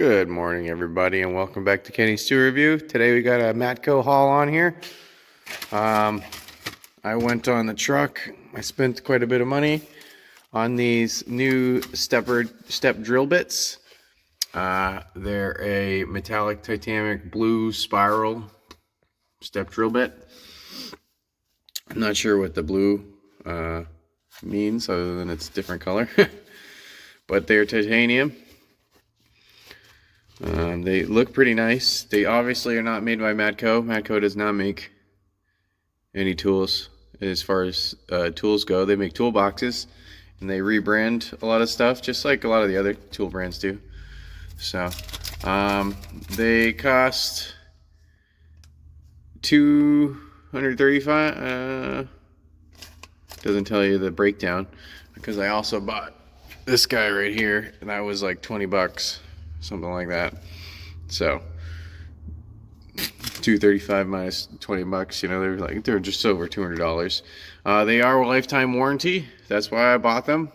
Good morning, everybody, and welcome back to Kenny's Tour Review. Today we got a Matco haul on here. I went on the truck. I spent quite a bit of money on these new step drill bits. They're a metallic titanic blue spiral step drill bit. I'm not sure what the blue means other than it's a different color, but they're titanium. They look pretty nice. They obviously are not made by Matco. Matco does not make any tools as far as tools go. They make toolboxes and they rebrand a lot of stuff just like a lot of the other tool brands do. So they cost $235. Doesn't tell you the breakdown because I also bought this guy right here and that was like 20 bucks. Something like that. So $235 minus 20 bucks, you know, they're just over $200. They are a lifetime warranty. That's why I bought them.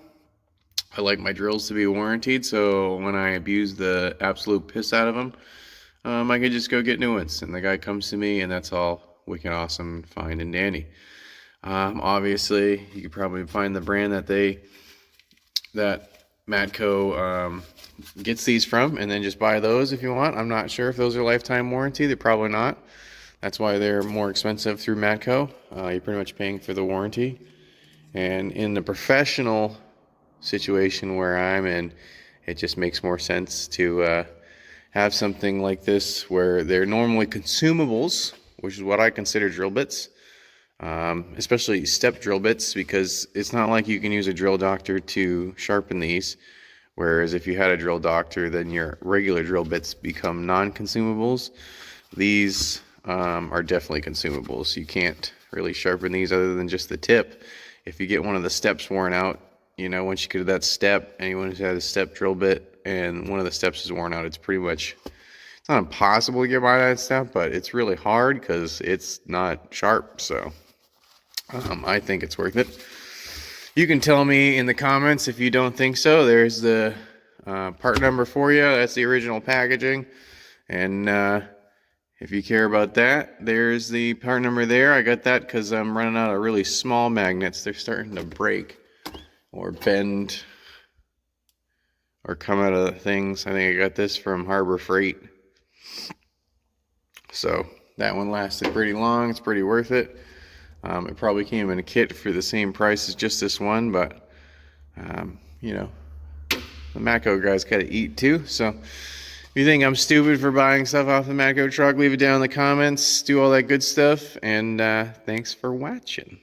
I like my drills to be warranted, so when I abuse the absolute piss out of them, I can just go get new ones, and the guy comes to me, and that's all wicked awesome, fine and dandy. Obviously, you could probably find the brand that Matco gets these from, and then just buy those if you want. I'm not sure if those are lifetime warranty. They're probably not. That's why they're more expensive through Matco. You're pretty much paying for the warranty. And in the professional situation where I'm in, it just makes more sense to have something like this where they're normally consumables, which is what I consider drill bits, especially step drill bits, because it's not like you can use a drill doctor to sharpen these. Whereas if you had a drill doctor, then your regular drill bits become non-consumables. These are definitely consumables. You can't really sharpen these other than just the tip. If you get one of the steps worn out, you know, once you get to that step, anyone who's had a step drill bit and one of the steps is worn out, it's not impossible to get by that step, but it's really hard because it's not sharp. So I think it's worth it. You can tell me in the comments if you don't think so. There's the part number for you. That's the original packaging. And if you care about that, there's the part number there. I got that because I'm running out of really small magnets. They're starting to break or bend or come out of things. I think I got this from Harbor Freight. So that one lasted pretty long. It's pretty worth it. It probably came in a kit for the same price as just this one, but you know, the Matco guys gotta eat too. So if you think I'm stupid for buying stuff off the Matco truck, leave it down in the comments. Do all that good stuff, and thanks for watching.